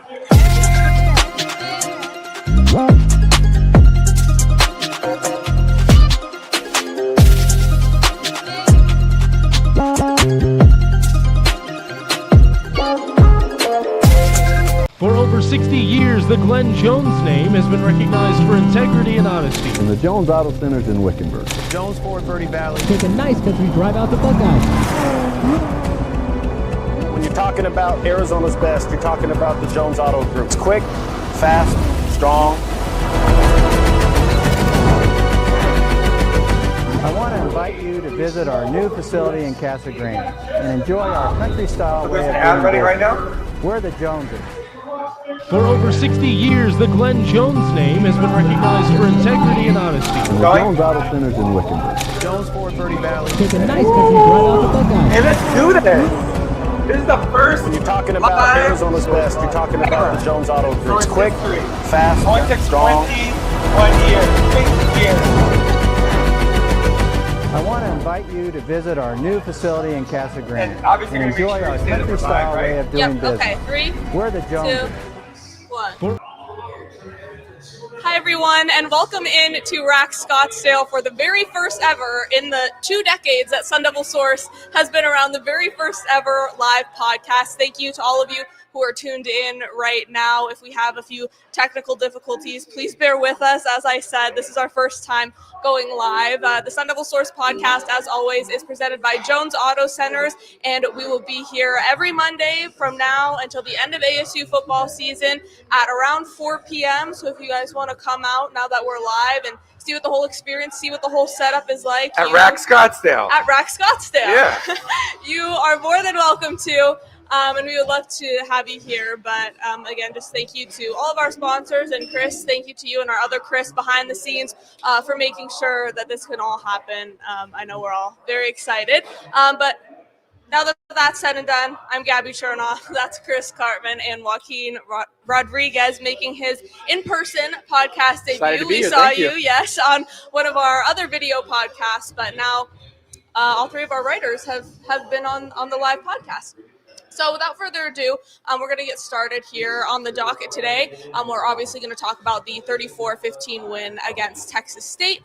For over 60 years, the Glenn Jones name has been recognized for integrity and honesty. And the Jones Auto Center's in Wickenburg. Jones Ford Verde Valley. Take a nice country drive out to Buckeye. When you're talking about Arizona's best, you're talking about the Jones Auto Group. It's quick, fast, strong. I want to invite you to visit our new facility in Casa Grande and enjoy our country-style way of doing ready business. right now? We're the Joneses. For over 60 years, the Glenn Jones name has been recognized for integrity and honesty. And the Jones Auto Center's in Wickenburg. Jones Ford Verde Valley. Take a nice country drive out to Buckeye. Hey, let's do this! This is the first. When you're talking about Arizona's best, you're talking about the Jones Auto Group. It's quick, fast, strong. 21 years. I want to invite you to visit our new facility in Casa Grande And obviously and you're gonna enjoy make sure our you stand up for country-style five, way right? of doing business. Okay, 3, We're the 2, Joneses. 1. Hi everyone, and welcome in to Rack Scottsdale for the very first ever in the 2 decades that SunDevilSource has been around, the very first ever live podcast. Thank you to all of you who are tuned in right now. If we have a few technical difficulties, please bear with us. As I said, this is our first time going live. The SunDevilSource Podcast, as always, is presented by Jones Auto Centers, and we will be here every Monday from now until the end of ASU football season at around 4 p.m. So if you guys want to come out now that we're live and see what the whole experience, see what the whole setup is like. At Rack Scottsdale. At Rack Scottsdale. Yeah. You are more than welcome to. And we would love to have you here. But again, just thank you to all of our sponsors. And Chris, thank you to you and our other Chris behind the scenes for making sure that this can all happen. I know we're all very excited. But now that that's said and done, I'm Gabby Chernoff. That's Chris Cartman and Joaquin Rodriguez making his in-person podcast debut. We saw you, yes, on one of our other video podcasts. But now all three of our writers have been on the live podcast. So without further ado, we're going to get started here on the docket today. We're obviously going to talk about the 34-15 win against Texas State.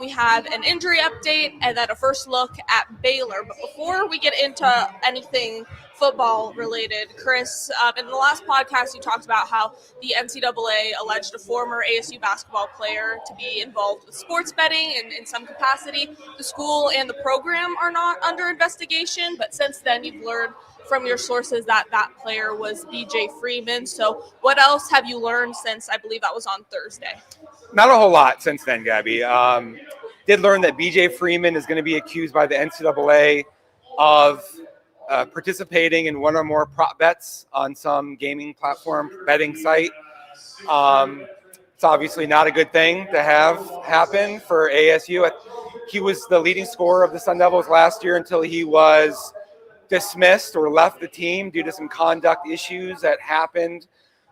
We have an injury update and then a first look at Baylor. But before we get into anything football related, Chris, in the last podcast you talked about how the NCAA alleged a former ASU basketball player to be involved with sports betting in some capacity. The school and the program are not under investigation, but since then you've learned from your sources that player was BJ Freeman. So what else have you learned since, I believe that was on Thursday? Not a whole lot since then, Gabby. Did learn that BJ Freeman is going to be accused by the NCAA of participating in one or more prop bets on some gaming platform betting site. It's obviously not a good thing to have happen for ASU. He was the leading scorer of the Sun Devils last year until he was dismissed or left the team due to some conduct issues that happened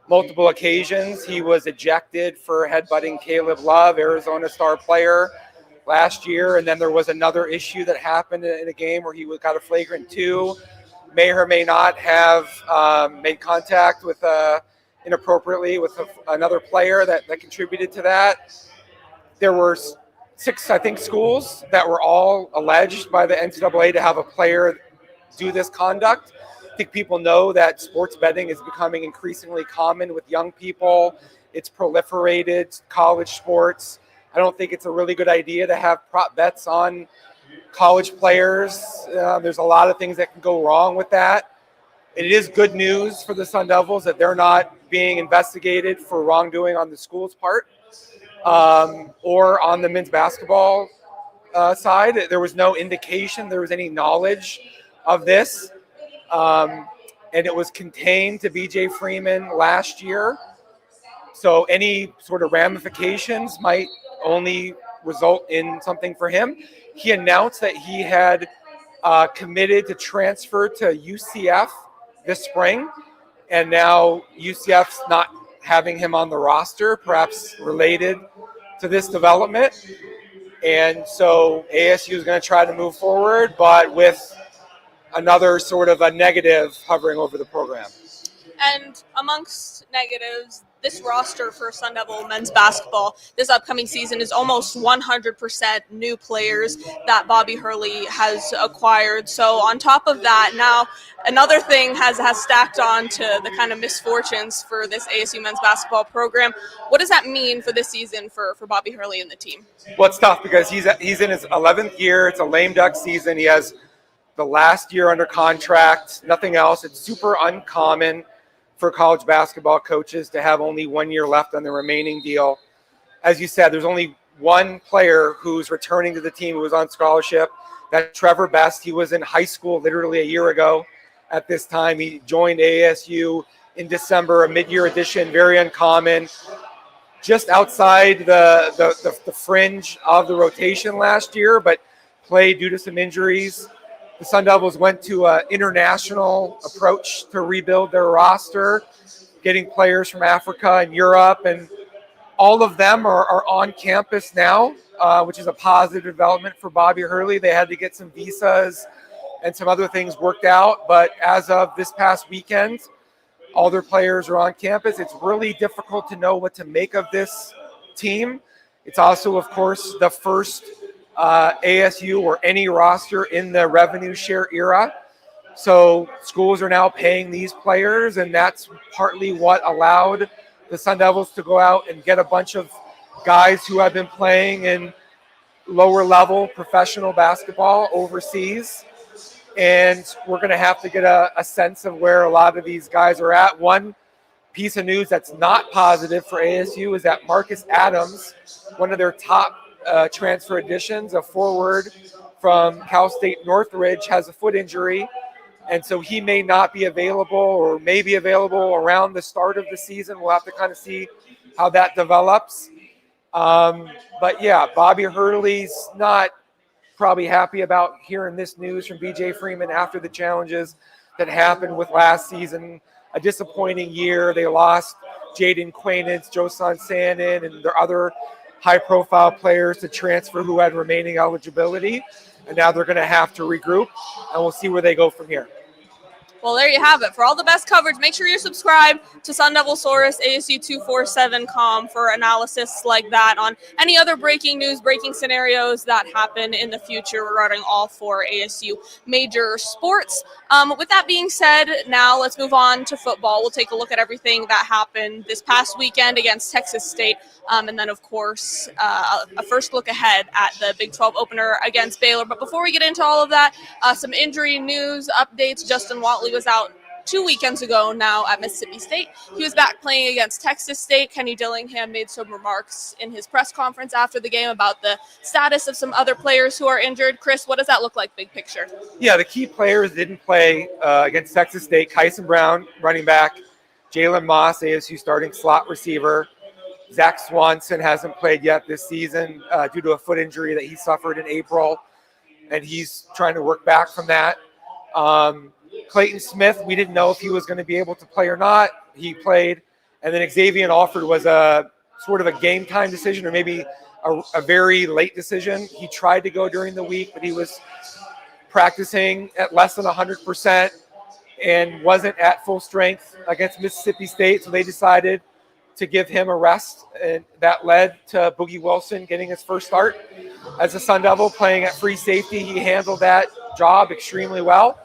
multiple occasions. He was ejected for headbutting Caleb Love, Arizona star player, last year. And then there was another issue that happened in a game where he got a flagrant 2, may or may not have made contact with inappropriately with another player that contributed to that. There were 6, I think, schools that were all alleged by the NCAA to have a player do this conduct. I think people know that sports betting is becoming increasingly common with young people. It's proliferated, college sports. I don't think it's a really good idea to have prop bets on college players. There's a lot of things that can go wrong with that. It is good news for the Sun Devils that they're not being investigated for wrongdoing on the school's part or on the men's basketball side. There was no indication there was any knowledge of this, and it was contained to BJ Freeman last year. So any sort of ramifications might only result in something for him. He announced that he had committed to transfer to UCF this spring, and now UCF's not having him on the roster, perhaps related to this development. And so ASU is going to try to move forward, but with another sort of a negative hovering over the program. And amongst negatives, this roster for Sun Devil men's basketball this upcoming season is almost 100% new players that Bobby Hurley has acquired. So on top of that, now another thing has stacked on to the kind of misfortunes for this ASU men's basketball program. What does that mean for this season for Bobby Hurley and the team? Well, it's tough because he's in his 11th year. It's a lame duck season. He has the last year under contract, nothing else. It's super uncommon for college basketball coaches to have only 1 year left on the remaining deal. As you said, there's only one player who's returning to the team who was on scholarship. That's Trevor Best. He was in high school literally a year ago at this time. He joined ASU in December, a mid-year addition, very uncommon. Just outside the fringe of the rotation last year, but played due to some injuries. The Sun Devils went to an international approach to rebuild their roster, getting players from Africa and Europe, and all of them are on campus now, which is a positive development for Bobby Hurley. They had to get some visas and some other things worked out, but as of this past weekend, all their players are on campus. It's really difficult to know what to make of this team. It's also, of course, the first ASU or any roster in the revenue share era. So schools are now paying these players, and that's partly what allowed the Sun Devils to go out and get a bunch of guys who have been playing in lower level professional basketball overseas. And we're going to have to get a sense of where a lot of these guys are at. One piece of news that's not positive for ASU is that Marcus Adams, one of their top transfer additions, a forward from Cal State Northridge, has a foot injury. And so he may not be available or may be available around the start of the season. We'll have to kind of see how that develops. But yeah, Bobby Hurley's not probably happy about hearing this news from BJ Freeman after the challenges that happened with last season. A disappointing year. They lost Jaden Quainance, Josan Sanin, and their other high-profile players to transfer who had remaining eligibility. And now they're going to have to regroup, and we'll see where they go from here. Well, there you have it. For all the best coverage, make sure you subscribe to SunDevilSource, ASU247.com for analysis like that on any other breaking news, breaking scenarios that happen in the future regarding all four ASU major sports. With that being said, now let's move on to football. We'll take a look at everything that happened this past weekend against Texas State, and then, of course, a first look ahead at the Big 12 opener against Baylor. But before we get into all of that, some injury news updates. Justin Watley was out 2 weekends ago now at Mississippi State. He was back playing against Texas State. Kenny Dillingham made some remarks in his press conference after the game about the status of some other players who are injured. Chris, what does that look like, big picture? Yeah, the key players didn't play against Texas State. Kyson Brown, running back. Jalen Moss, ASU starting slot receiver. Zach Swanson hasn't played yet this season due to a foot injury that he suffered in April, and he's trying to work back from that. Clayton Smith, we didn't know if he was going to be able to play or not. He played. And then Xavier Alford was a sort of a game time decision, or maybe a very late decision. He tried to go during the week, but he was practicing at less than 100% and wasn't at full strength against Mississippi State. So they decided to give him a rest, and that led to Boogie Wilson getting his first start as a Sun Devil, playing at free safety. He handled that job extremely well.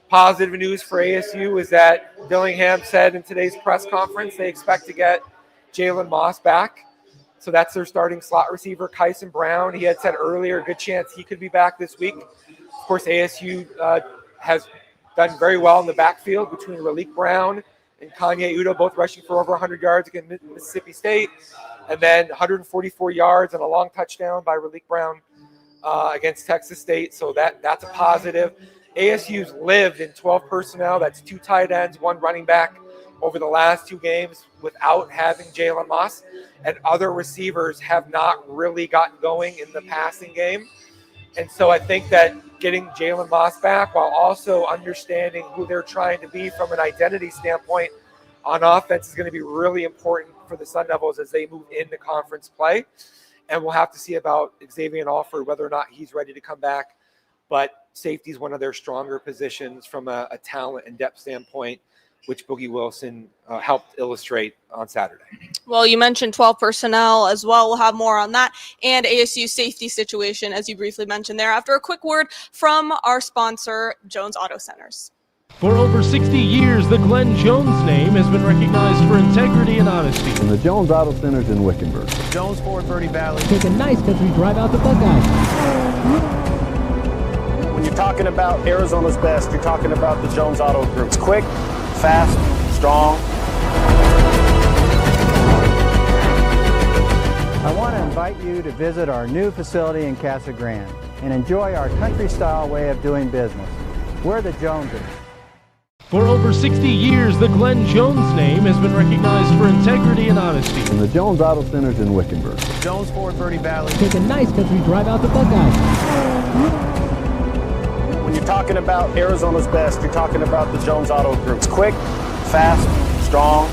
Positive news for ASU is that Dillingham said in today's press conference they expect to get Jalen Moss back. So that's their starting slot receiver. Kyson Brown, he had said earlier, good chance he could be back this week. Of course, ASU has done very well in the backfield between Raleek Brown and Kanye Udo, both rushing for over 100 yards against Mississippi State. And then 144 yards and a long touchdown by Raleek Brown against Texas State. So that's a positive. ASU's lived in 12 personnel. That's 2 tight ends, 1 running back over the last 2 games without having Jalen Moss. And other receivers have not really gotten going in the passing game. And so I think that getting Jalen Moss back while also understanding who they're trying to be from an identity standpoint on offense is going to be really important for the Sun Devils as they move into conference play. And we'll have to see about Xavier Alford, whether or not he's ready to come back. But safety is one of their stronger positions from a talent and depth standpoint which Boogie Wilson helped illustrate on Saturday. Well, you mentioned 12 personnel as well. We'll have more on that and ASU's safety situation, as you briefly mentioned there, after a quick word from our sponsor, Jones Auto Centers. For over 60 years, the Glenn Jones name has been recognized for integrity and honesty. And the Jones Auto Centers in Wickenburg. Jones Ford Verde Valley. Take a nice country drive out to Buckeyes. When you're talking about Arizona's best, you're talking about the Jones Auto Group. It's quick, fast, strong. I want to invite you to visit our new facility in Casa Grande and enjoy our country-style way of doing business. We're the Joneses. For over 60 years, the Glenn Jones name has been recognized for integrity and honesty. And the Jones Auto Centers in Wickenburg. Jones Ford Verde Valley. Take a nice country drive out to Buckeyes. When you're talking about Arizona's best, you're talking about the Jones Auto Group. It's quick, fast, strong.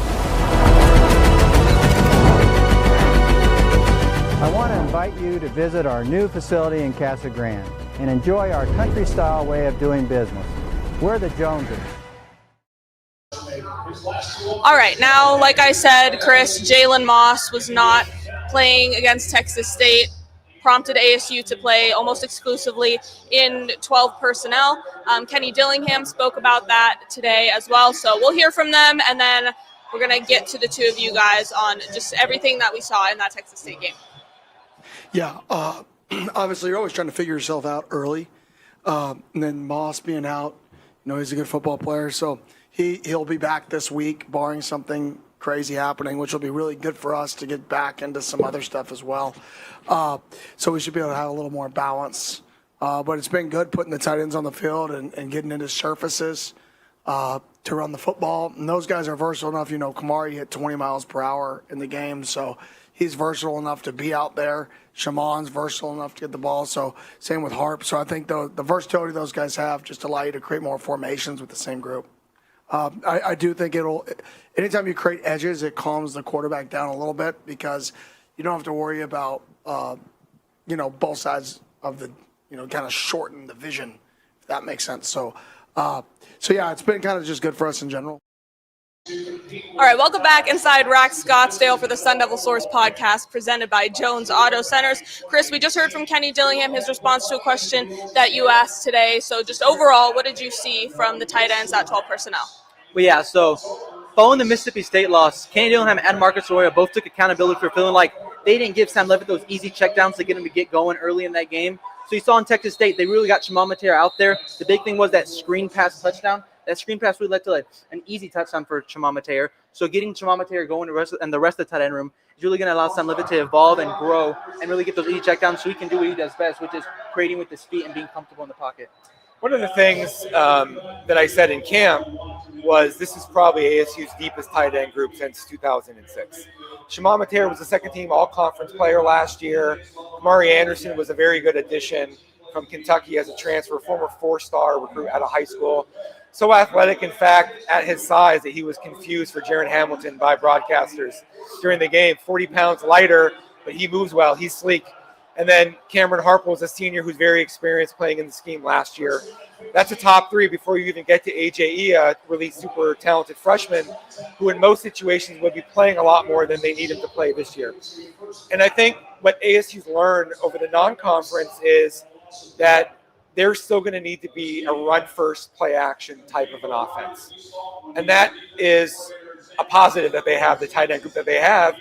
I want to invite you to visit our new facility in Casa Grande and enjoy our country-style way of doing business. We're the Joneses. All right, now, like I said, Chris, Jalen Moss was not playing against Texas State, prompted ASU to play almost exclusively in 12 personnel. Kenny Dillingham spoke about that today as well, so we'll hear from them, and then we're going to get to the two of you guys on just everything that we saw in that Texas State game. Yeah, obviously you're always trying to figure yourself out early, and then Moss being out, he's a good football player, so he'll be back this week, barring something crazy happening, which will be really good for us to get back into some other stuff as well. So we should be able to have a little more balance. But it's been good putting the tight ends on the field and getting into surfaces to run the football. And those guys are versatile enough. Kamari hit 20 miles per hour in the game, so he's versatile enough to be out there. Shamon's versatile enough to get the ball, so same with Harp. So I think the versatility those guys have just allow you to create more formations with the same group. I do think anytime you create edges, it calms the quarterback down a little bit because you don't have to worry about, both sides of the, kind of shorten the vision, if that makes sense. So yeah, it's been kind of just good for us in general. All right, welcome back inside Rack Scottsdale for the SunDevilSource Podcast presented by Jones Auto Centers. Chris, we just heard from Kenny Dillingham, his response to a question that you asked today. So just overall, what did you see from the tight ends at 12 personnel? Well, yeah, so following the Mississippi State loss, Kenny Dillingham and Marcus Arroyo both took accountability for feeling like they didn't give Sam Leavitt those easy checkdowns to get him to get going early in that game. So you saw in Texas State, they really got Chimamatair out there. The big thing was that screen pass touchdown. That screen pass really led to an easy touchdown for Chimamatair. So getting Chimamatair going and the rest of the tight end room is really going to allow Sam Leavitt to evolve and grow and really get those easy checkdowns so he can do what he does best, which is creating with his feet and being comfortable in the pocket. One of the things that I said in camp was this is probably ASU's deepest tight end group since 2006. Chimamatair was a second-team all-conference player last year. Amari Anderson was a very good addition from Kentucky as a transfer, former four-star recruit out of high school. So athletic, in fact, at his size that he was confused for Jaron Hamilton by broadcasters during the game. 40 pounds lighter, but he moves well. He's sleek. And then Cameron Harper was a senior who's very experienced playing in the scheme last year. That's a top three before you even get to AJE, a really super talented freshman who in most situations would be playing a lot more than they need him to play this year. And I think what ASU's learned over the non-conference is that there's still going to need to be a run-first, play-action type of an offense. And that is a positive that they have, the tight end group that they have.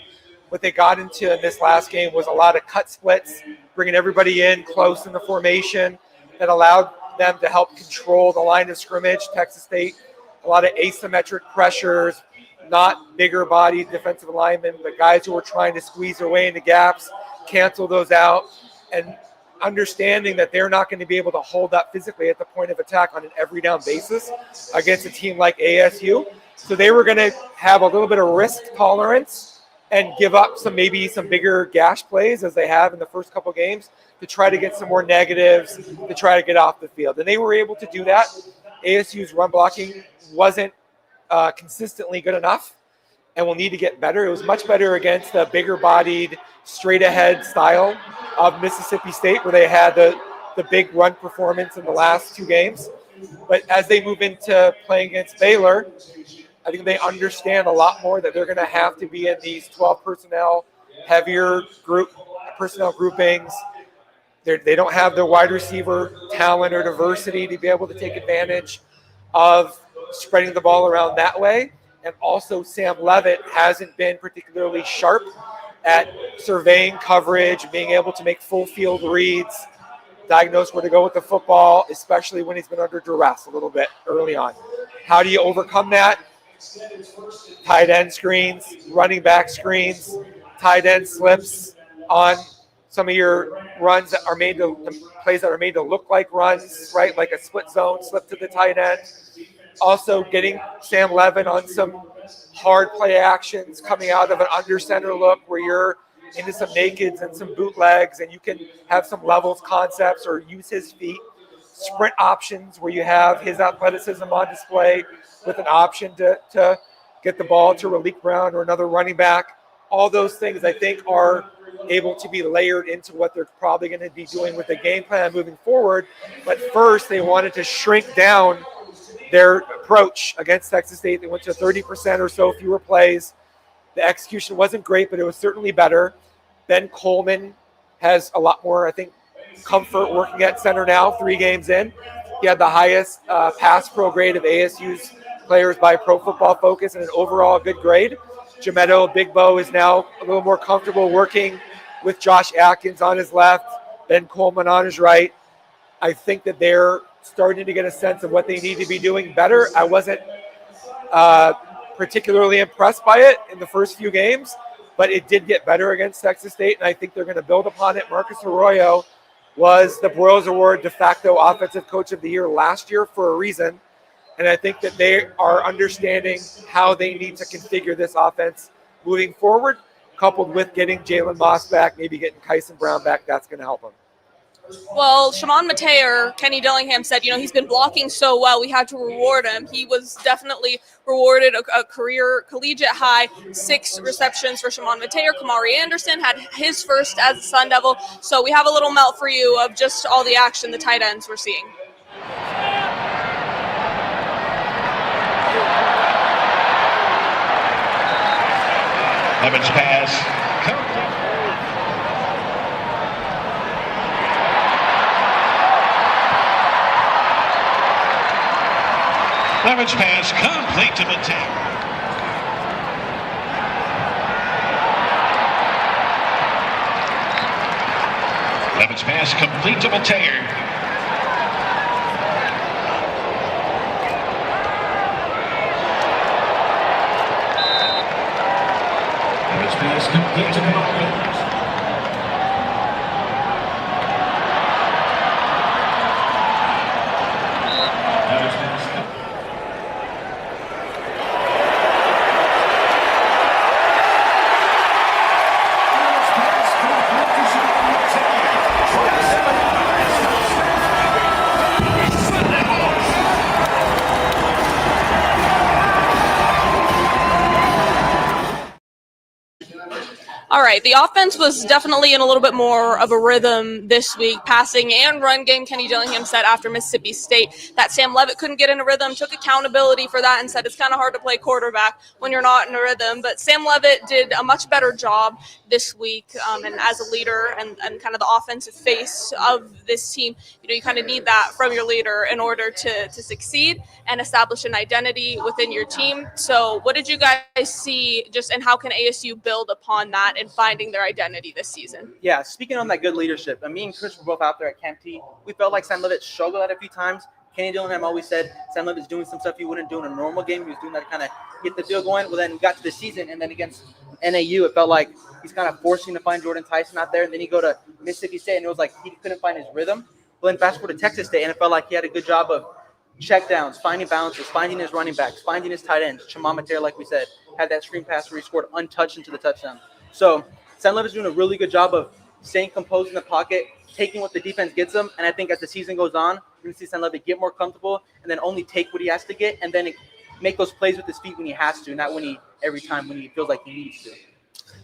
What they got into in this last game was a lot of cut splits, bringing everybody in close in the formation that allowed them to help control the line of scrimmage. Texas State, a lot of asymmetric pressures, not bigger-bodied defensive linemen, but guys who were trying to squeeze their way into gaps, cancel those out, and understanding that they're not going to be able to hold up physically at the point of attack on an every down basis against a team like ASU. So they were going to have a little bit of risk tolerance and give up maybe some bigger gash plays as they have in the first couple games to try to get some more negatives, to try to get off the field. And they were able to do that. ASU's run blocking wasn't consistently good enough and will need to get better. It was much better against the bigger-bodied, straight-ahead style of Mississippi State where they had the big run performance in the last two games. But as they move into playing against Baylor, I think they understand a lot more that they're going to have to be in these 12 personnel, heavier personnel groupings. They don't have the wide receiver talent or diversity to be able to take advantage of spreading the ball around that way. And also Sam Leavitt hasn't been particularly sharp at surveying coverage, being able to make full field reads, diagnose where to go with the football, especially when he's been under duress a little bit early on. How do you overcome that? Tight end screens, running back screens, tight end slips on some of your runs that are made to plays that are made to look like runs, right? Like a split zone slip to the tight end. Also getting Sam Leavitt on some hard play actions coming out of an under center look where you're into some nakeds and some bootlegs and you can have some levels concepts or use his feet. Sprint options where you have his athleticism on display with an option to get the ball to Raleek Brown or another running back. All those things I think are able to be layered into what they're probably going to be doing with the game plan moving forward. But first, they wanted to shrink down their approach against Texas State. They went to 30% or so fewer plays. The execution wasn't great, but it was certainly better. Ben Coleman has a lot more, I think, comfort working at center now, 3 games in. He had the highest pass pro grade of ASU's players by Pro Football Focus and an overall good grade. Jametto Big Bo is now a little more comfortable working with Josh Atkins on his left, Ben Coleman on his right. I think that they're starting to get a sense of what they need to be doing better. I wasn't particularly impressed by it in the first few games, but it did get better against Texas State, and I think they're going to build upon it. Marcus Arroyo was the Broyles Award de facto Offensive Coach of the Year last year for a reason, and I think that they are understanding how they need to configure this offense moving forward, coupled with getting Jalen Moss back, maybe getting Kyson Brown back. That's going to help them. Well, Shimon Mateer, Kenny Dillingham said, he's been blocking so well, we had to reward him. He was definitely rewarded a career collegiate high 6 receptions for Shimon Mateer. Kamari Anderson had his first as a Sun Devil. So we have a little melt for you of just all the action the tight ends we're seeing. Leavitt's pass. Leavitt's pass complete to Mateer. Leavitt's pass complete to Mateer. Leavitt's pass complete to Mateer. All right, the offense was definitely in a little bit more of a rhythm this week, passing and run game. Kenny Dillingham said after Mississippi State that Sam Leavitt couldn't get in a rhythm, took accountability for that and said it's kind of hard to play quarterback when you're not in a rhythm. But Sam Leavitt did a much better job this week, and as a leader and kind of the offensive face of this team, you kind of need that from your leader in order to succeed and establish an identity within your team. So what did you guys see and how can ASU build upon that and finding their identity this season? Yeah, speaking on that good leadership, me and Chris were both out there at Camp T. We felt like Sam Leavitt struggled at a few times. Kenny Dillingham always said Sam Leavitt's doing some stuff he wouldn't do in a normal game. He was doing that to kind of get the field going. Well, then we got to the season, and then against NAU, it felt like he's kind of forcing to find Jordan Tyson out there. And then he go to Mississippi State, and it was like he couldn't find his rhythm. Well, then fast forward to Texas State, and it felt like he had a good job of checkdowns, finding balances, finding his running backs, finding his tight ends. Shimon Mateer, like we said, had that screen pass where he scored untouched into the touchdown. So Sam Leavitt's doing a really good job of staying composed in the pocket, taking what the defense gets him. And I think as the season goes on, we're going to see Sam Leavitt get more comfortable and then only take what he has to get and then make those plays with his feet when he has to, not every time when he feels like he needs to.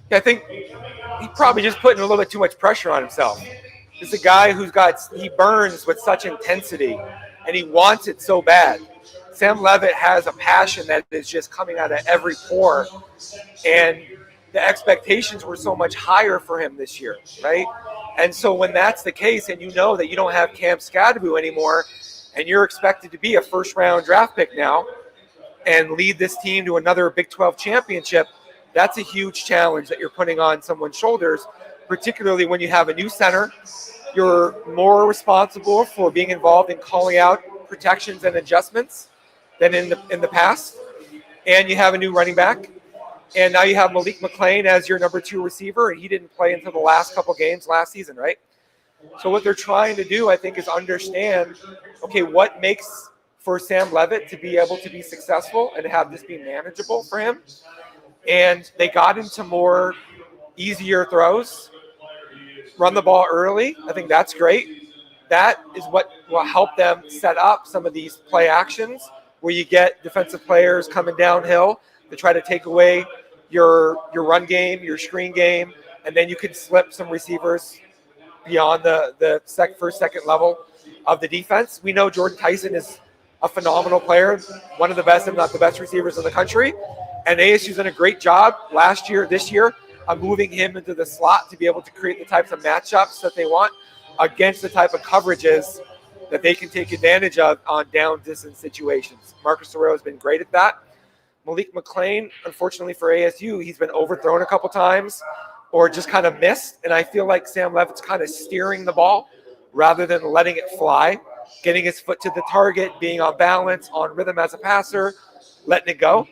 Yeah, I think he probably just putting a little bit too much pressure on himself. He's a guy he burns with such intensity and he wants it so bad. Sam Leavitt has a passion that is just coming out of every pore, and the expectations were so much higher for him this year, right? And so when that's the case, and you know that you don't have Cam Scadaboo anymore, and you're expected to be a first-round draft pick now and lead this team to another Big 12 championship, that's a huge challenge that you're putting on someone's shoulders, particularly when you have a new center. You're more responsible for being involved in calling out protections and adjustments than in the past. And you have a new running back. And now you have Malik McClain as your number 2 receiver, and he didn't play until the last couple games last season, right? So what they're trying to do, I think, is understand, okay, what makes for Sam Leavitt to be able to be successful and have this be manageable for him. And they got into more easier throws, run the ball early. I think that's great. That is what will help them set up some of these play actions where you get defensive players coming downhill to try to take away your run game, your screen game, and then you can slip some receivers beyond the first, second level of the defense. We know Jordan Tyson is a phenomenal player, one of the best, if not the best receivers in the country. And ASU's done a great job this year, of moving him into the slot to be able to create the types of matchups that they want against the type of coverages that they can take advantage of on down distance situations. Marcus Arroyo has been great at that. Malik McClain, unfortunately for ASU, he's been overthrown a couple times or just kind of missed. And I feel like Sam Leavitt's kind of steering the ball rather than letting it fly, getting his foot to the target, being on balance, on rhythm as a passer, letting it go.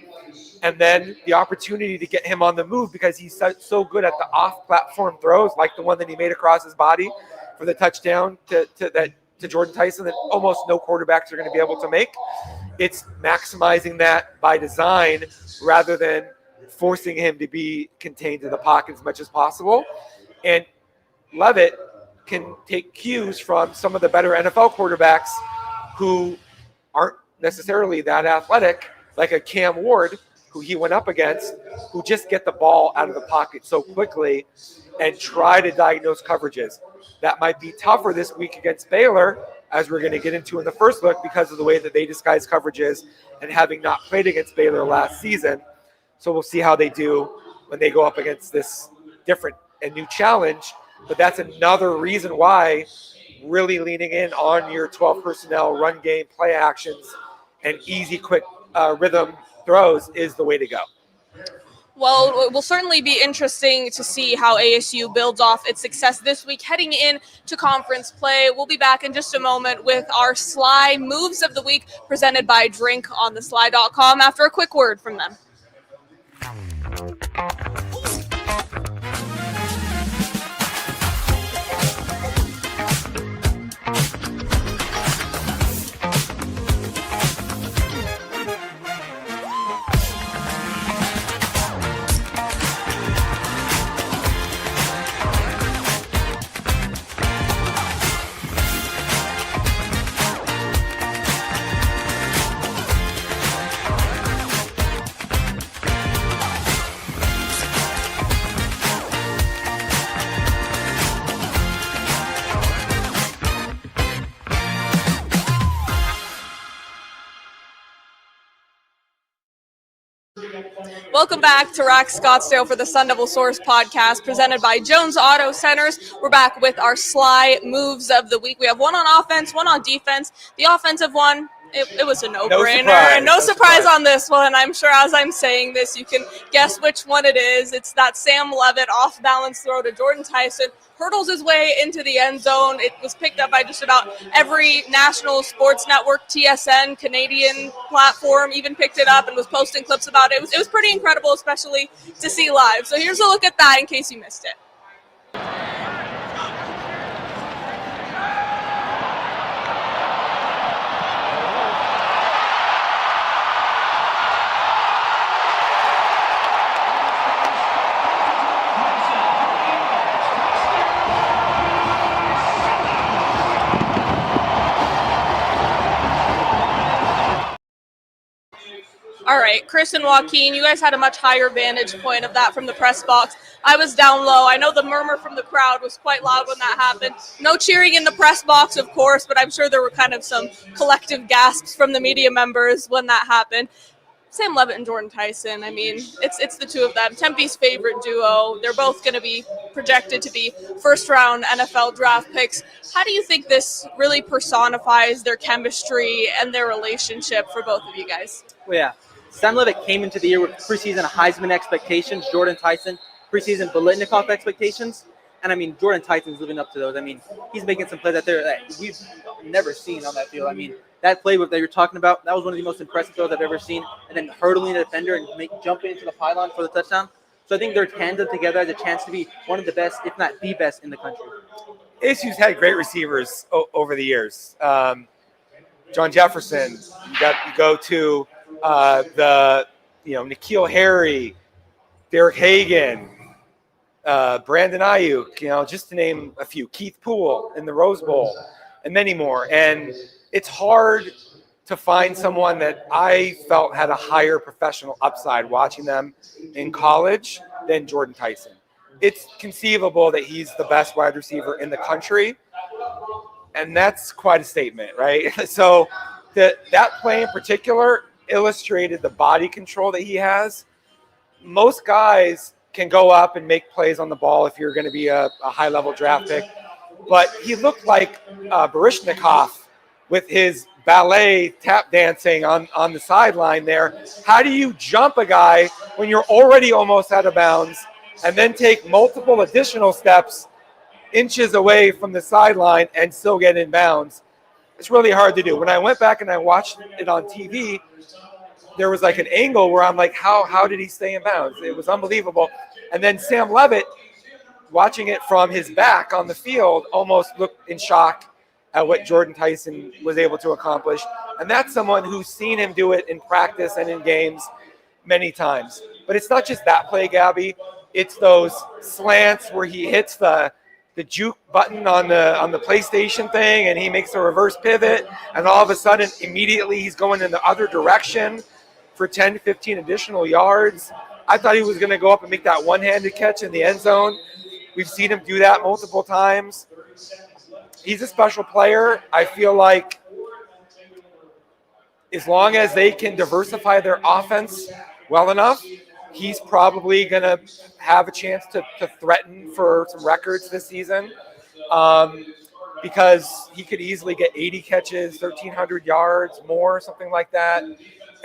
And then the opportunity to get him on the move because he's so good at the off-platform throws, like the one that he made across his body for the touchdown to Jordan Tyson that almost no quarterbacks are going to be able to make. It's maximizing that by design rather than forcing him to be contained in the pocket as much as possible. And Leavitt can take cues from some of the better NFL quarterbacks who aren't necessarily that athletic, like a Cam Ward, who he went up against, who just get the ball out of the pocket so quickly and try to diagnose coverages. That might be tougher this week against Baylor, as we're going to get into in the first look, because of the way that they disguise coverages and having not played against Baylor last season. So we'll see how they do when they go up against this different and new challenge. But that's another reason why really leaning in on your 12 personnel run game play actions and easy, quick rhythm throws is the way to go. Well, it will certainly be interesting to see how ASU builds off its success this week heading in to conference play. We'll be back in just a moment with our Sly Moves of the Week presented by drinkonthesly.com after a quick word from them. Welcome back to Rack Scottsdale for the SunDevilSource Podcast presented by Jones Auto Centers. We're back with our Sly Moves of the Week. We have one on offense, one on defense. The offensive one, it was a no-brainer. No surprise on this one. I'm sure as I'm saying this, you can guess which one it is. It's that Sam Leavitt off-balance throw to Jordan Tyson. Hurdles his way into the end zone. It was picked up by just about every national sports network, TSN, Canadian platform, even picked it up and was posting clips about it. It was pretty incredible, especially to see live. So here's a look at that in case you missed it. All right, Chris and Joaquin, you guys had a much higher vantage point of that from the press box. I was down low. I know the murmur from the crowd was quite loud when that happened. No cheering in the press box, of course, but I'm sure there were kind of some collective gasps from the media members when that happened. Sam Leavitt and Jordan Tyson, I mean, it's the two of them. Tempe's favorite duo. They're both going to be projected to be first-round NFL draft picks. How do you think this really personifies their chemistry and their relationship for both of you guys? Well, yeah. Sam Leavitt came into the year with preseason Heisman expectations. Jordan Tyson, preseason Biletnikoff expectations. And, I mean, Jordan Tyson's living up to those. I mean, he's making some plays out there that we've never seen on that field. I mean, that play that you're talking about, that was one of the most impressive throws I've ever seen. And then hurdling the defender and jumping into the pylon for the touchdown. So I think their tandem together has a chance to be one of the best, if not the best, in the country. ASU's had great receivers over the years. John Jefferson, you go to N'Keal Harry, Derek Hagan, Brandon Ayuk, just to name a few. Keith Poole in the Rose Bowl, and many more. And it's hard to find someone that I felt had a higher professional upside watching them in college than Jordan Tyson. It's conceivable that he's the best wide receiver in the country, and that's quite a statement, right? So that play in particular illustrated the body control that he has. Most guys can go up and make plays on the ball if you're going to be a high-level draft pick, but he looked like Baryshnikov with his ballet tap dancing on the sideline there. How do you jump a guy when you're already almost out of bounds and then take multiple additional steps inches away from the sideline and still get in bounds? It's really hard to do. When I went back and I watched it on TV, there was like an angle where I'm like, how did he stay in bounds? It was unbelievable. And then Sam Leavitt, watching it from his back on the field, almost looked in shock at what Jordan Tyson was able to accomplish. And that's someone who's seen him do it in practice and in games many times. But it's not just that play, Gabby. It's those slants where he hits the juke button on the PlayStation thing and he makes a reverse pivot, and all of a sudden immediately he's going in the other direction for 10, 15 additional yards. I thought he was going to go up and make that one-handed catch in the end zone. We've seen him do that multiple times. He's a special player. I feel like as long as they can diversify their offense well enough, he's probably going to have a chance to threaten for some records this season, because he could easily get 80 catches, 1,300 yards, more, something like that.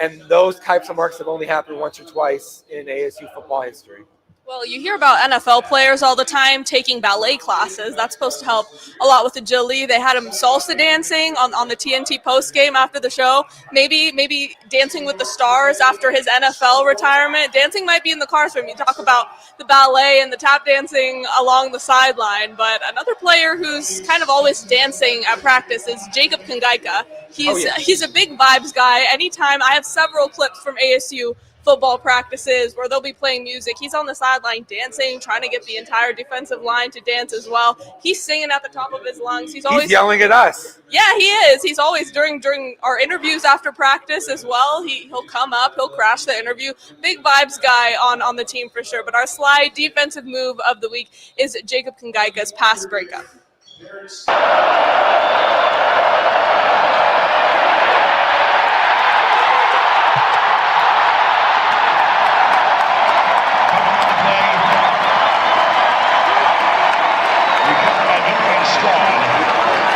And those types of marks have only happened once or twice in ASU football history. Well, you hear about NFL players all the time taking ballet classes. That's supposed to help a lot with agility. They had him salsa dancing on the TNT postgame after the show. Maybe Dancing with the Stars after his NFL retirement. Dancing might be in the cards for him. You talk about the ballet and the tap dancing along the sideline. But another player who's kind of always dancing at practice is Jacob Kangaika. He's a big vibes guy. Anytime, I have several clips from ASU football practices where they'll be playing music. He's on the sideline dancing, trying to get the entire defensive line to dance as well. He's singing at the top of his lungs. He's always yelling at us. Yeah, he is. He's always during our interviews after practice as well. He'll come up, he'll crash the interview. Big vibes guy on the team for sure. But our slide defensive move of the week is Jacob Kangaika's pass breakup.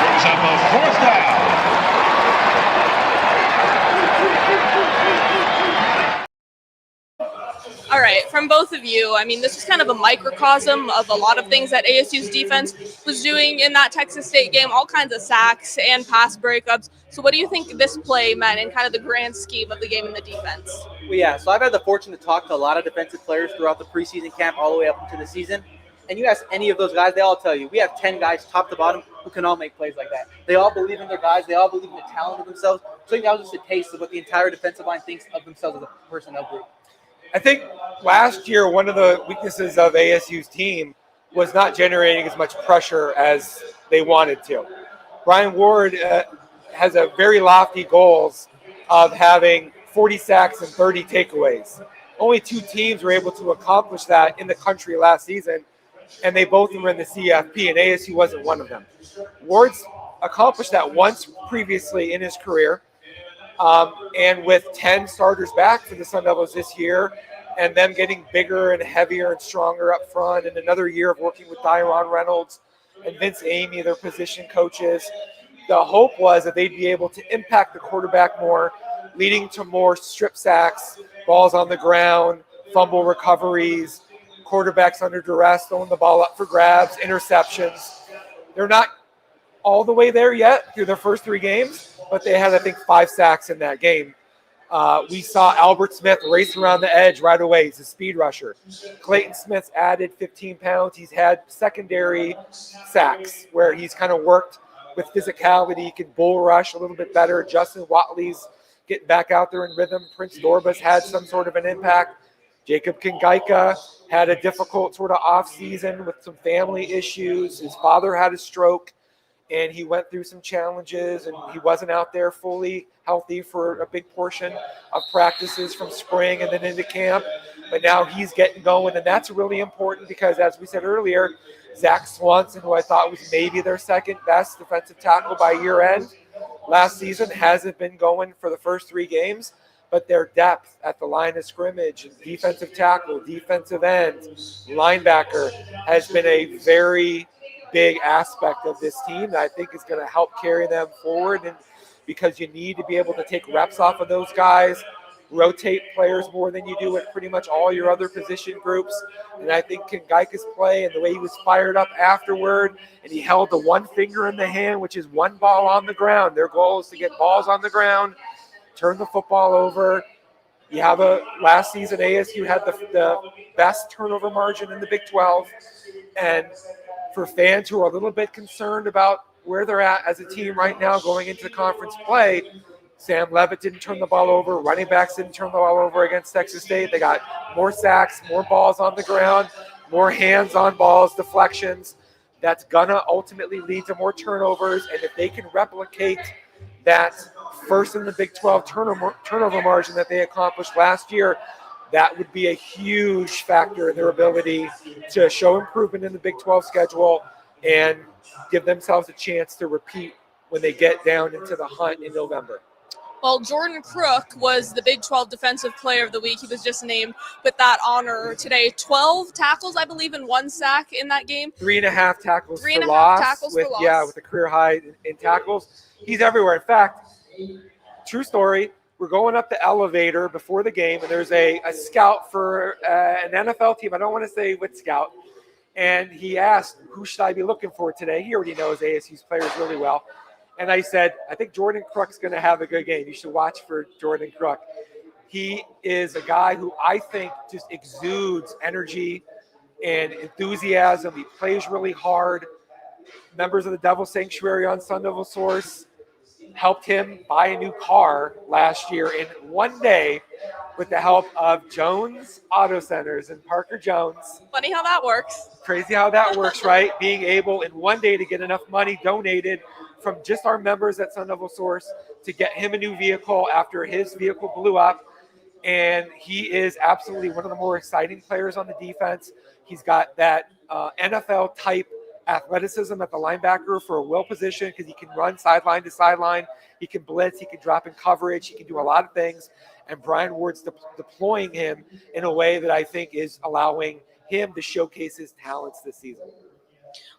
Brings up a fourth down. All right, from both of you, I mean, this is kind of a microcosm of a lot of things that ASU's defense was doing in that Texas State game, all kinds of sacks and pass breakups. So what do you think this play meant in kind of the grand scheme of the game and the defense? Well, yeah, so I've had the fortune to talk to a lot of defensive players throughout the preseason camp all the way up into the season. And you ask any of those guys, they all tell you, we have 10 guys top to bottom who can all make plays like that. They all believe in their guys. They all believe in the talent of themselves. So I think that was just a taste of what the entire defensive line thinks of themselves as a personnel group. I think last year, one of the weaknesses of ASU's team was not generating as much pressure as they wanted to. Brian Ward has a very lofty goals of having 40 sacks and 30 takeaways. Only 2 teams were able to accomplish that in the country last season, and they both were in the CFP, and ASU wasn't one of them. Ward's accomplished that once previously in his career, and with 10 starters back for the Sun Devils this year, and them getting bigger and heavier and stronger up front, and another year of working with Dyron Reynolds and Vince Amy, their position coaches, the hope was that they'd be able to impact the quarterback more, leading to more strip sacks, balls on the ground, fumble recoveries, quarterbacks under duress, throwing the ball up for grabs, interceptions. They're not all the way there yet through their first 3 games, but they had, I think, 5 sacks in that game. We saw Albert Smith race around the edge right away. He's a speed rusher. Clayton Smith's added 15 pounds. He's had secondary sacks where he's kind of worked with physicality. He can bull rush a little bit better. Justin Watley's getting back out there in rhythm. Prince Dorba's had some sort of an impact. Jacob Kingaika had a difficult sort of off season with some family issues. His father had a stroke, and he went through some challenges, and he wasn't out there fully healthy for a big portion of practices from spring and then into camp. But now he's getting going, and that's really important because, as we said earlier, Zach Swanson, who I thought was maybe their second best defensive tackle by year end last season, hasn't been going for the first 3 games. But their depth at the line of scrimmage, defensive tackle, defensive end, linebacker has been a very big aspect of this team that I think is going to help carry them forward. And because you need to be able to take reps off of those guys, rotate players more than you do with pretty much all your other position groups. And I think Kingaika's play and the way he was fired up afterward, and he held the one finger in the hand, which is one ball on the ground. Their goal is to get balls on the ground, turn the football over. You have last season ASU had the best turnover margin in the Big 12. And for fans who are a little bit concerned about where they're at as a team right now going into conference play, Sam Leavitt didn't turn the ball over. Running backs didn't turn the ball over against Texas State. They got more sacks, more balls on the ground, more hands on balls, deflections. That's going to ultimately lead to more turnovers. And if they can replicate that first in the Big 12 turnover margin that they accomplished last year, that would be a huge factor in their ability to show improvement in the Big 12 schedule and give themselves a chance to repeat when they get down into the hunt in November. Well, Jordan Crook was the Big 12 Defensive Player of the Week. He was just named with that honor today. 12 tackles, I believe, and 1 sack in that game. 3.5 tackles for loss. Yeah, with a career high in tackles. He's everywhere. In fact, true story, we're going up the elevator before the game, and there's a scout for an NFL team. I don't want to say which scout. And he asked, who should I be looking for today? He already knows ASU's players really well. And I said, I think Jordan Crook's going to have a good game. You should watch for Jordan Crook. He is a guy who I think just exudes energy and enthusiasm. He plays really hard. Members of the Devil Sanctuary on SunDevilSource helped him buy a new car last year in one day with the help of Jones Auto Centers and Parker Jones. Funny how that works. Crazy how that works, right? Being able in one day to get enough money donated from just our members at SunDevilSource to get him a new vehicle after his vehicle blew up. And he is absolutely one of the more exciting players on the defense. He's got that NFL type athleticism at the linebacker for a will position because he can run sideline to sideline. He can blitz. He can drop in coverage. He can do a lot of things. And Brian Ward's deploying him in a way that I think is allowing him to showcase his talents this season.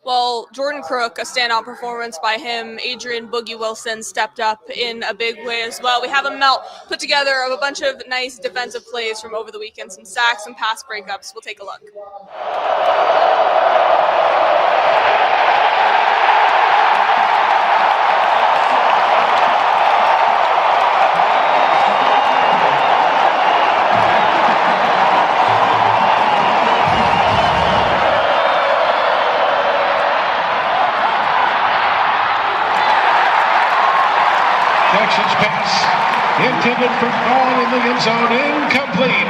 Well, Jordan Crook, a standout performance by him. Adrian Boogie Wilson stepped up in a big way as well. We have a melt put together of a bunch of nice defensive plays from over the weekend, some sacks, some pass breakups. We'll take a look. Jackson's pass intended for ball in the end zone, incomplete.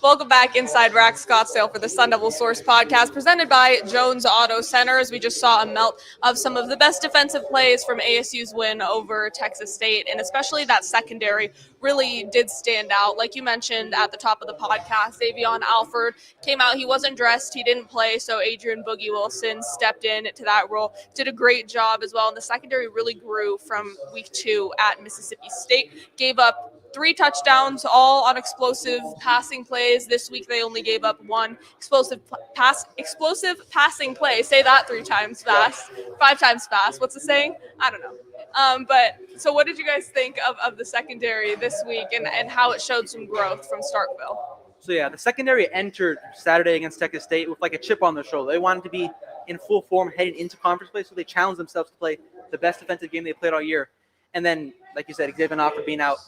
Welcome back inside Rack Scottsdale for the SunDevilSource Podcast presented by Jones Auto Centers. We just saw a melt of some of the best defensive plays from ASU's win over Texas State, and especially that secondary really did stand out. Like you mentioned at the top of the podcast, Davion Alford came out. He wasn't dressed. He didn't play, so Adrian Boogie Wilson stepped in to that role, did a great job as well, and the secondary really grew from week 2 at Mississippi State. Gave up 3 touchdowns, all on explosive passing plays. This week they only gave up 1 explosive passing play. Say that 3 times fast, 5 times fast. What's the saying? I don't know. But so what did you guys think of the secondary this week and how it showed some growth from Starkville? So yeah, the secondary entered Saturday against Texas State with like a chip on their shoulder. They wanted to be in full form heading into conference play, so they challenged themselves to play the best defensive game they played all year. And then, like you said, Xavier Alford being out.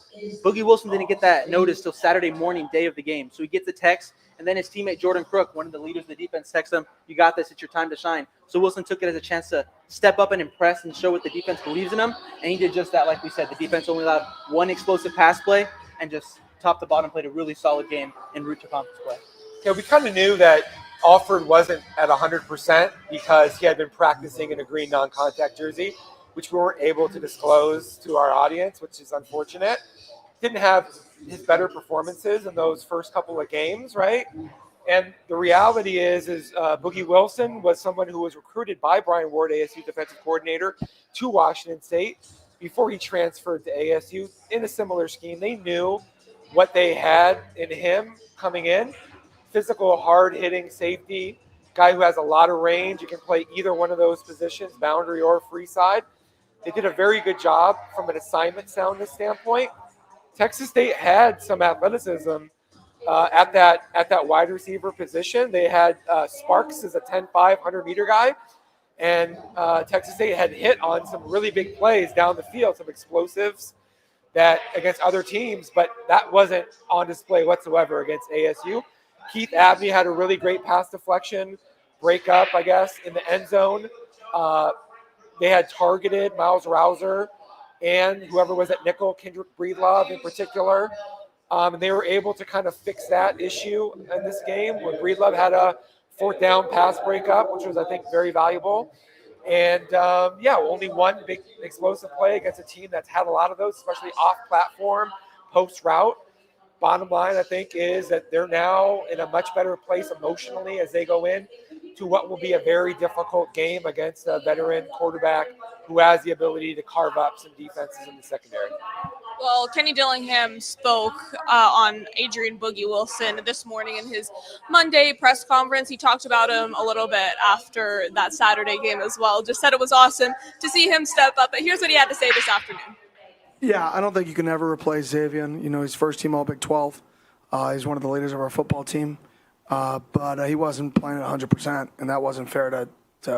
Boogie Wilson didn't get that notice till Saturday morning, day of the game. So he gets a text, and then his teammate Jordan Crook, one of the leaders of the defense, texts him, "You got this. It's your time to shine." So Wilson took it as a chance to step up and impress and show what the defense believes in him. And he did just that, like we said. The defense only allowed 1 explosive pass play and just top to bottom played a really solid game en route to conference play. Yeah, we kind of knew that Alford wasn't at 100% because he had been practicing in a green non-contact jersey, which we weren't able to disclose to our audience, which is unfortunate. Didn't have his better performances in those first couple of games, right? And the reality is Boogie Wilson was someone who was recruited by Brian Ward, ASU defensive coordinator, to Washington State before he transferred to ASU in a similar scheme. They knew what they had in him coming in. Physical, hard-hitting safety, guy who has a lot of range. You can play either one of those positions, boundary or free side. They did a very good job from an assignment soundness standpoint. Texas State had some athleticism at that wide receiver position. They had Sparks as a 10-5, 100-meter guy, and Texas State had hit on some really big plays down the field, some explosives that against other teams, but that wasn't on display whatsoever against ASU. Keith Abney had a really great pass deflection, breakup, I guess, in the end zone. They had targeted Miles Rouser and whoever was at nickel, Kendrick Breedlove in particular. And they were able to kind of fix that issue in this game when Breedlove had a 4th down pass breakup, which was, I think, very valuable. And, only 1 big explosive play against a team that's had a lot of those, especially off-platform, post-route. Bottom line, I think, is that they're now in a much better place emotionally as they go in to what will be a very difficult game against a veteran quarterback who has the ability to carve up some defenses in the secondary. Well, Kenny Dillingham spoke on Adrian Boogie Wilson this morning in his Monday press conference. He talked about him a little bit after that Saturday game as well. Just said it was awesome to see him step up. But here's what he had to say this afternoon. Yeah, I don't think you can ever replace Xavier. You know, he's first team All-Big 12. He's one of the leaders of our football team. But he wasn't playing at 100%, and that wasn't fair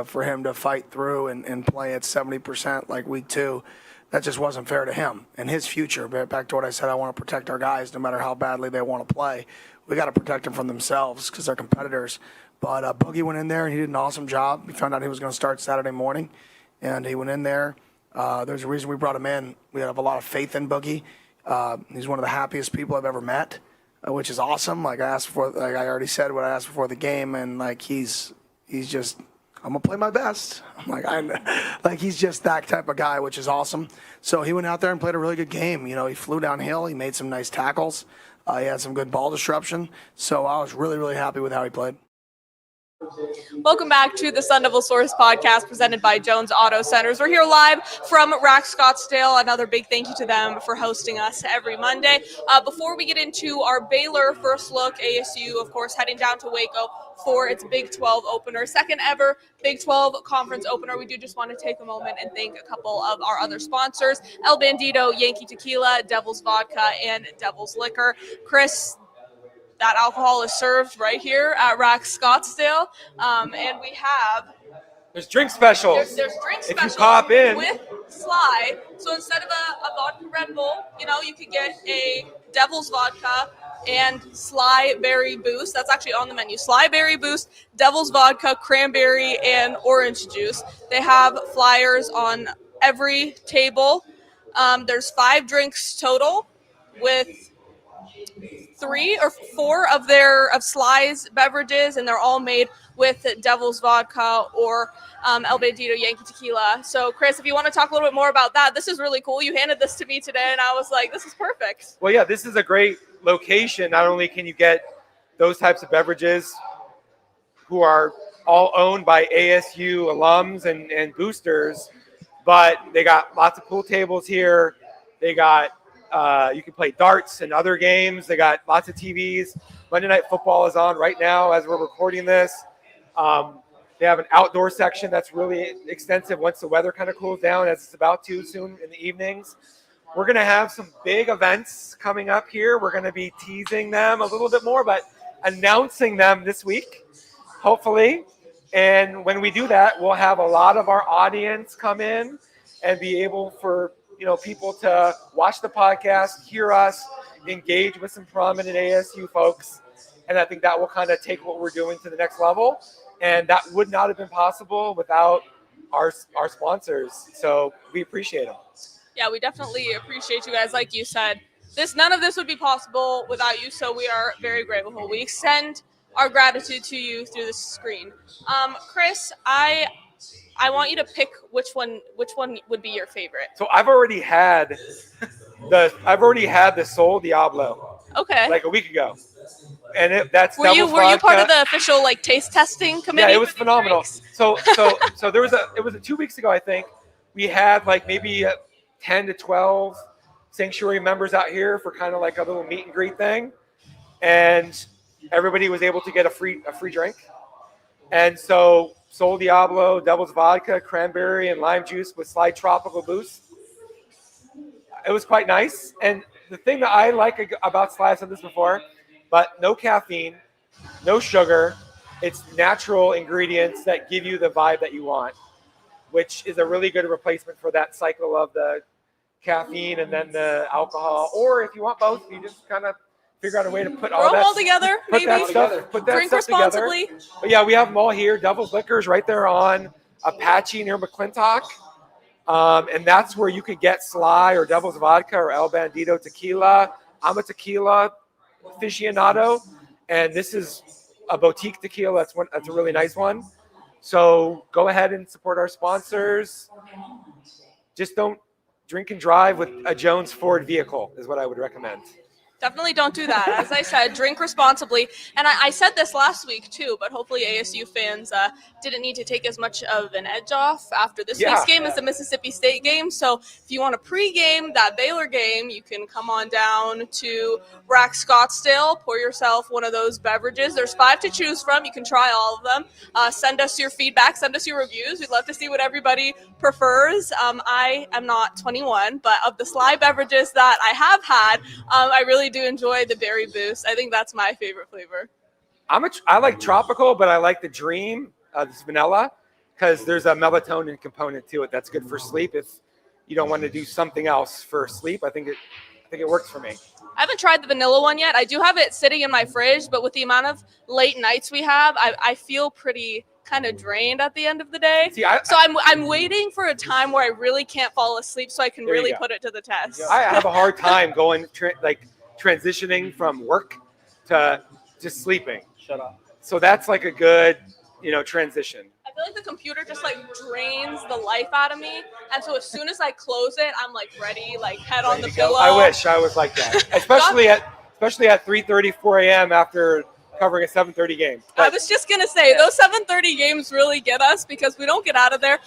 for him to fight through and play at 70% like week 2. That just wasn't fair to him and his future. Back to what I said, I want to protect our guys no matter how badly they want to play. We got to protect them from themselves because they're competitors. But Boogie went in there, and he did an awesome job. We found out he was going to start Saturday morning, and he went in there. There's a reason we brought him in. We have a lot of faith in Boogie. He's one of the happiest people I've ever met, which is awesome. Like I already said what I asked before the game, and like he's just, I'm gonna play my best. He's just that type of guy, which is awesome. So he went out there and played a really good game. You know, he flew downhill. He made some nice tackles. He had some good ball disruption. So I was really, really happy with how he played. Welcome back to the SunDevilSource Podcast presented by Jones Auto Centers. We're here live from Rack Scottsdale. Another big thank you to them for hosting us every Monday. Before we get into our Baylor first look, ASU, of course, heading down to Waco for its Big 12 opener, second ever Big 12 conference opener. We do just want to take a moment and thank a couple of our other sponsors, El Bandito, Yankee Tequila, Devil's Vodka, and Devil's Liquor. Chris, that alcohol is served right here at Rack Scottsdale, and we have... There's drink specials. There's drink specials if you pop in. With Sly. So instead of a vodka Red Bull, you could get a Devil's Vodka and Sly Berry Boost. That's actually on the menu. Sly Berry Boost, Devil's Vodka, cranberry, and orange juice. They have flyers on every table. There's 5 drinks total with 3 or 4 of Sly's beverages, and they're all made with Devil's Vodka or Blvd Yankee Tequila. So, Chris, if you want to talk a little bit more about that, this is really cool. You handed this to me today, and I was like, this is perfect. Well, yeah, this is a great location. Not only can you get those types of beverages who are all owned by ASU alums and boosters, but they got lots of pool tables here. They got you can play darts and other games. They got lots of TVs. Monday Night Football is on right now as we're recording this. They have an outdoor section that's really extensive once the weather kind of cools down, as it's about to soon in the evenings. We're going to have some big events coming up here. We're going to be teasing them a little bit more, but announcing them this week, hopefully. And when we do that, we'll have a lot of our audience come in and be able for people to watch the podcast, hear us, engage with some prominent ASU folks. And I think that will kind of take what we're doing to the next level. And that would not have been possible without our sponsors. So we appreciate them. Yeah, we definitely appreciate you guys. Like you said, none of this would be possible without you. So we are very grateful. We extend our gratitude to you through this screen. Chris, I want you to pick which one would be your favorite. So I've already had the Sol Diablo. Okay. Like a week ago. And that's were you part of the official taste testing committee? Yeah, it was phenomenal. So it was 2 weeks ago, I think. We had maybe 10 to 12 sanctuary members out here for kind of like a little meet and greet thing. And everybody was able to get a free drink. And so Sol Diablo, Devil's Vodka, cranberry, and lime juice with slight tropical boost. It was quite nice. And the thing that I like about Sly, I've said this before, but no caffeine, no sugar. It's natural ingredients that give you the vibe that you want, which is a really good replacement for that cycle of the caffeine and then the alcohol. Or if you want both, you just kind of figure out a way to put all that together. Put that Drink stuff responsibly. Together. But yeah, we have them all here. Devil's Liquors right there on Apache near McClintock. And that's where you could get Sly or Devil's Vodka or El Bandito tequila. I'm a tequila aficionado, and this is a boutique tequila. That's a really nice one. So go ahead and support our sponsors. Just don't drink and drive with a Jones Ford vehicle is what I would recommend. Definitely don't do that. As I said, drink responsibly. And I said this last week too, but hopefully ASU fans didn't need to take as much of an edge off after this week's game as the Mississippi State game. So if you want to pregame that Baylor game, you can come on down to Rack Scottsdale, pour yourself one of those beverages. There's 5 to choose from. You can try all of them. Send us your feedback. Send us your reviews. We'd love to see what everybody prefers. I am not 21, but of the Sly beverages that I have had, I really do enjoy the berry boost. I think that's my favorite flavor. I like tropical, but I like the Dream, this vanilla, because there's a melatonin component to it that's good for sleep. If you don't want to do something else for sleep, I think it works for me. I haven't tried the vanilla one yet. I do have it sitting in my fridge, but with the amount of late nights we have, I feel pretty kind of drained at the end of the day. So I'm waiting for a time where I really can't fall asleep so I can really put it to the test. I have a hard time going transitioning from work to just sleeping. Shut up. So that's like a good, transition. I feel like the computer just drains the life out of me, and so as soon as I close it, I'm ready, head on the pillow. I wish I was like that, especially at 3:30, 4 a.m. after covering a 7:30 game. I was just gonna say those 7:30 games really get us because we don't get out of there.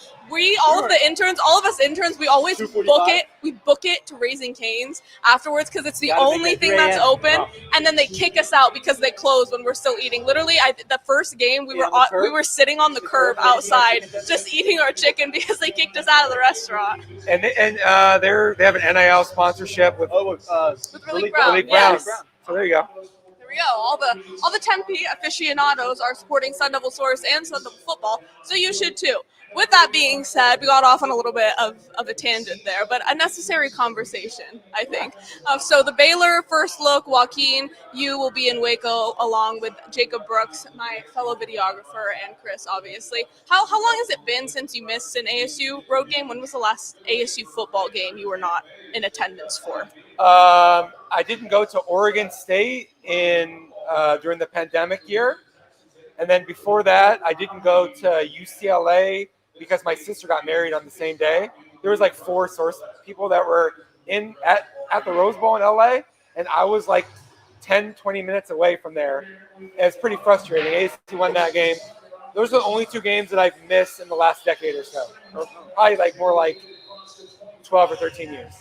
All of us interns, we always book it. We book it to Raising Cane's afterwards because it's the only thing that's open. And then they kick us out because they close when we're still eating. Literally, the first game we were sitting on the curb outside just eating our chicken because they kicked us out of the restaurant. And they have an NIL sponsorship with Willie Brown. Yes. So there you go. All the Tempe aficionados are supporting SunDevilSource and SunDevil football, so you should too. With that being said, we got off on a little bit of a tangent there, but a necessary conversation, I think. So the Baylor first look, Joaquin, you will be in Waco along with Jacob Brooks, my fellow videographer, and Chris, obviously. How long has it been since you missed an ASU road game? When was the last ASU football game you were not in attendance for? I didn't go to Oregon State during the pandemic year. And then before that, I didn't go to UCLA because my sister got married on the same day. There was like 4 source people that were at the Rose Bowl in LA, and I was like 10, 20 minutes away from there. It's pretty frustrating. ASU won that game. Those are the only 2 games that I've missed in the last decade or so. Or probably like more like 12 or 13 years.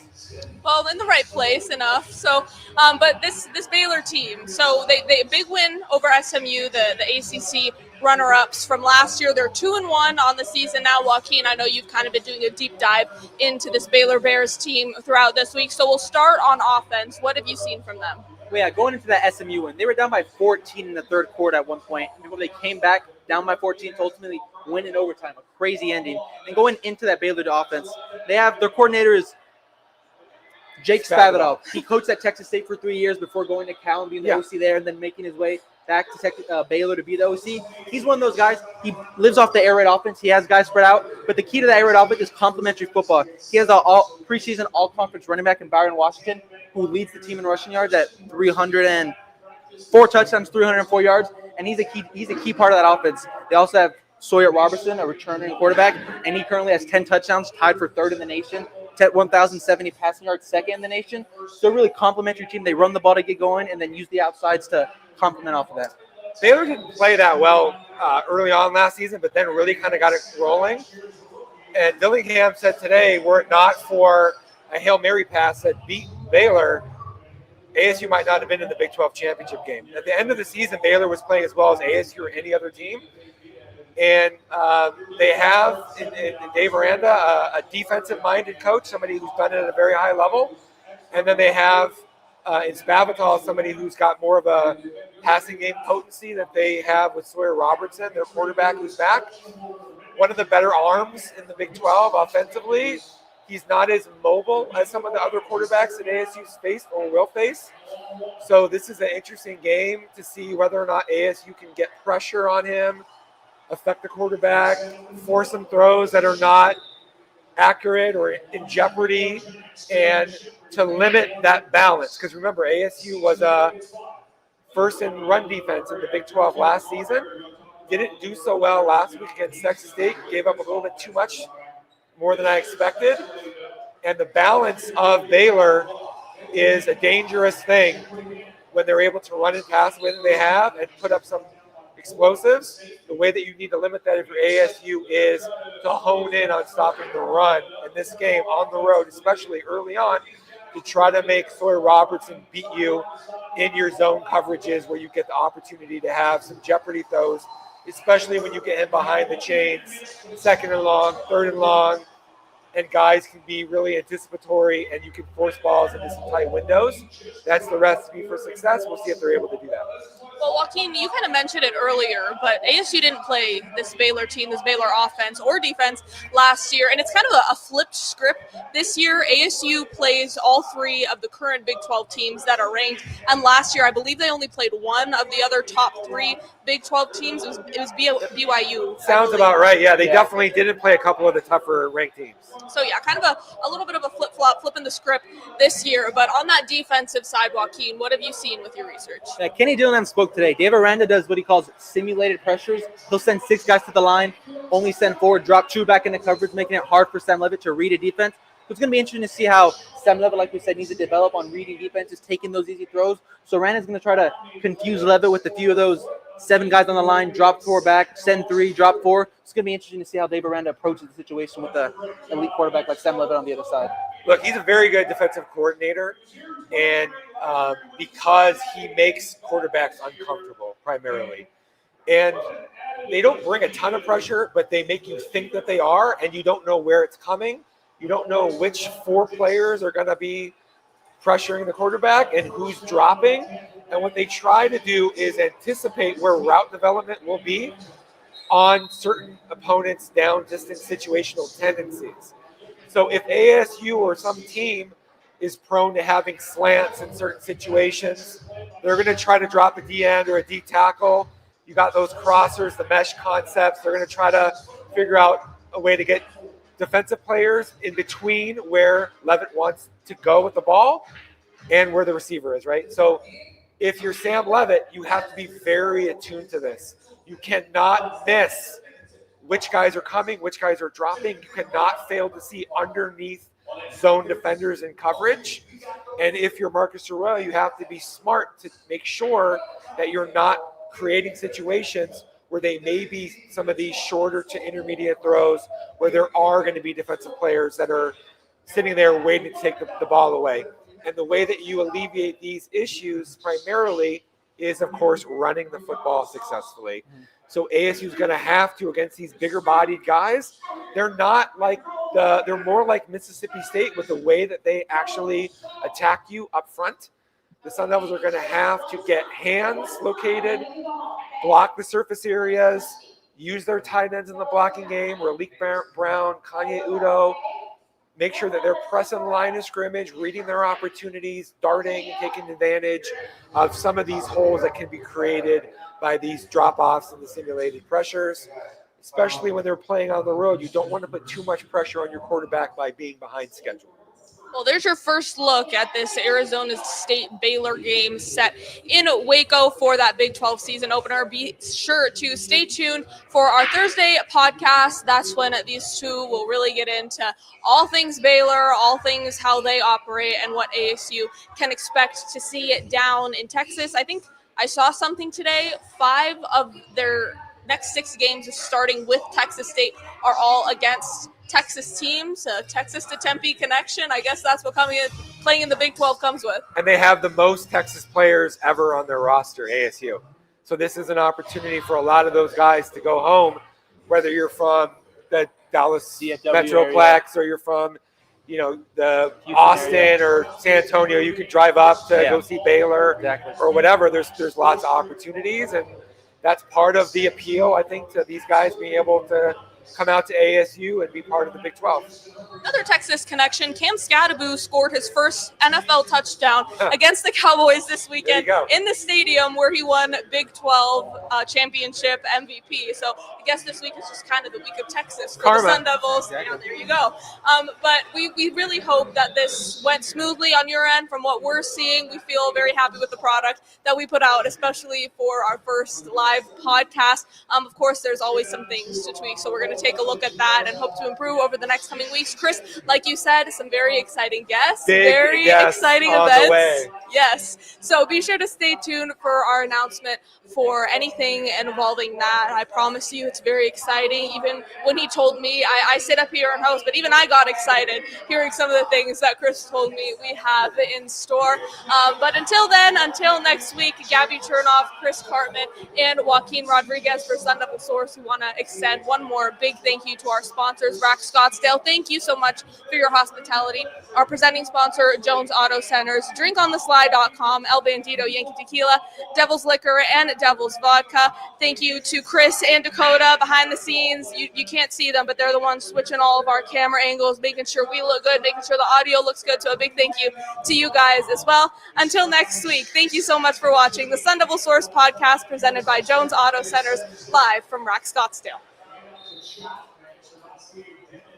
Well, in the right place enough. So, but this Baylor team, so they big win over SMU, the ACC runner-ups from last year. They're 2-1 on the season now. Joaquin, I know you've kind of been doing a deep dive into this Baylor Bears team throughout this week. So we'll start on offense. What have you seen from them? Well, yeah, going into that SMU win, they were down by 14 in the third quarter at one point. Before they came back down by 14 to ultimately win in overtime, a crazy ending. And going into that Baylor offense, they have their coordinator is Jake Spavital. He coached at Texas State for 3 years before going to Cal and being the OC there, and then making his way back to Baylor to be the OC. He's one of those guys. He lives off the air raid offense. He has guys spread out, but the key to the air raid offense is complementary football. He has a preseason all-conference running back in Byron Washington, who leads the team in rushing yards at 304 touchdowns, 304 yards, and he's a key part of that offense. They also have Sawyer Robertson, a returning quarterback, and he currently has 10 touchdowns, tied for 3rd in the nation. 1,070 passing yards, 2nd in the nation. So a really complimentary team. They run the ball to get going and then use the outsides to complement off of that. Baylor didn't play that well early on last season, but then really kind of got it rolling. And Dillingham said today, were it not for a Hail Mary pass that beat Baylor, ASU might not have been in the Big 12 championship game. At the end of the season, Baylor was playing as well as ASU or any other team. And they have in Dave Aranda a defensive-minded coach, somebody who's done it at a very high level. And then they have in Spavital somebody who's got more of a passing game potency that they have with Sawyer Robertson, their quarterback who's back. One of the better arms in the Big 12 offensively. He's not as mobile as some of the other quarterbacks that ASU's faced or will face. So this is an interesting game to see whether or not ASU can get pressure on him, affect the quarterback, force some throws that are not accurate or in jeopardy, and to limit that balance. Because remember, ASU was first in run defense in the Big 12 last season. Didn't do so well last week against Texas State. Gave up a little bit too much, more than I expected. And the balance of Baylor is a dangerous thing when they're able to run and pass the way that they have and put up some explosives. The way that you need to limit that if you're ASU is to hone in on stopping the run in this game on the road, especially early on, to try to make Sawyer Robertson beat you in your zone coverages where you get the opportunity to have some jeopardy throws, especially when you get him behind the chains, 2nd and long, 3rd and long, and guys can be really anticipatory and you can force balls into some tight windows. That's the recipe for success. We'll see if they're able to do that. Well, Joaquin, you kind of mentioned it earlier, but ASU didn't play this Baylor team, this Baylor offense or defense last year, and it's kind of a flipped script. This year, ASU plays all 3 of the current Big 12 teams that are ranked, and last year, I believe they only played one of the other top 3 Big 12 teams. It was BYU. Sounds about right. Yeah, they definitely didn't play a couple of the tougher ranked teams. So, yeah, kind of a little bit of a flip-flop, flipping the script this year. But on that defensive side, Joaquin, what have you seen with your research? Yeah, Kenny Dillingham spoke today. Dave Aranda does what he calls simulated pressures. He'll send 6 guys to the line, only send 4, drop 2 back into coverage, making it hard for Sam Leavitt to read a defense. So it's going to be interesting to see how Sam Leavitt, like we said, needs to develop on reading defenses, taking those easy throws. So Aranda's going to try to confuse Leavitt with a few of those 7 guys on the line, drop 4 back, send 3, drop 4. It's going to be interesting to see how Dave Aranda approaches the situation with an elite quarterback like Sam Leavitt on the other side. Look, he's a very good defensive coordinator, and because he makes quarterbacks uncomfortable primarily. And they don't bring a ton of pressure, but they make you think that they are, and you don't know where it's coming. You don't know which 4 players are going to be pressuring the quarterback and who's dropping. And what they try to do is anticipate where route development will be on certain opponents' down distance situational tendencies. So if ASU or some team is prone to having slants in certain situations, they're going to try to drop a D end or a D tackle. You got those crossers, the mesh concepts. They're going to try to figure out a way to get defensive players in between where Leavitt wants to go with the ball. and where the receiver is, right? So if you're Sam Leavitt, you have to be very attuned to this. You cannot miss which guys are coming, which guys are dropping. You cannot fail to see underneath zone defenders in coverage. And if you're Marcus Arroyo, you have to be smart to make sure that you're not creating situations where they may be some of these shorter to intermediate throws where there are going to be defensive players that are sitting there waiting to take the ball away. And the way that you alleviate these issues primarily is, of course, running the football successfully. So ASU is going to have to, against these bigger-bodied guys, they're more like Mississippi State with the way that they actually attack you up front. The Sun Devils are going to have to get hands located, block the surface areas, use their tight ends in the blocking game, Raleek Brown, Kanye Udo, make sure that they're pressing the line of scrimmage, reading their opportunities, darting, and taking advantage of some of these holes that can be created by these drop-offs and the simulated pressures, especially when they're playing on the road. You don't want to put too much pressure on your quarterback by being behind schedule. Well, there's your first look at this Arizona State Baylor game set in Waco for that Big 12 season opener. Be sure to stay tuned for our Thursday podcast. That's when these two will really get into all things Baylor, all things how they operate, and what ASU can expect to see down in Texas. I think I saw something today. 5 of their next 6 games starting with Texas State are all against Texas teams, Texas to Tempe connection. I guess that's what playing in the Big 12 comes with. And they have the most Texas players ever on their roster, ASU. So this is an opportunity for a lot of those guys to go home, whether you're from the Dallas Metroplex or you're from, the Houston Austin area, or San Antonio. You could drive up to go see Baylor or whatever. There's lots of opportunities, and that's part of the appeal, I think, to these guys being able to come out to ASU and be part of the Big 12. Another Texas connection, Cam Scadaboo scored his first NFL touchdown against the Cowboys this weekend in the stadium where he won Big 12 championship MVP. So I guess this week is just kind of the week of Texas for the Sun Devils. Exactly. Yeah, there you go. But we really hope that this went smoothly on your end. From what we're seeing, we feel very happy with the product that we put out, especially for our first live podcast. Of course, there's always some things to tweak, so we're going to take a look at that and hope to improve over the next coming weeks. Chris, like you said, some very exciting guests, very exciting events. Yes. So be sure to stay tuned for our announcement for anything involving that. I promise you it's very exciting. Even when he told me, I sit up here and host, but even I got excited hearing some of the things that Chris told me we have in store. But until then, until next week, Gabby Chernoff, Chris Cartman, and Joaquin Rodriguez for SunDevilSource, we want to extend one more big thank you to our sponsors, Rack Scottsdale. Thank you so much for your hospitality. Our presenting sponsor, Jones Auto Centers, DrinkOnTheSly.com, El Bandito Yankee Tequila, Devil's Liquor, and Devil's Vodka. Thank you to Chris and Dakota behind the scenes. You can't see them, but they're the ones switching all of our camera angles, making sure we look good, making sure the audio looks good. So a big thank you to you guys as well. Until next week, thank you so much for watching the SunDevilSource podcast presented by Jones Auto Centers, live from Rack Scottsdale.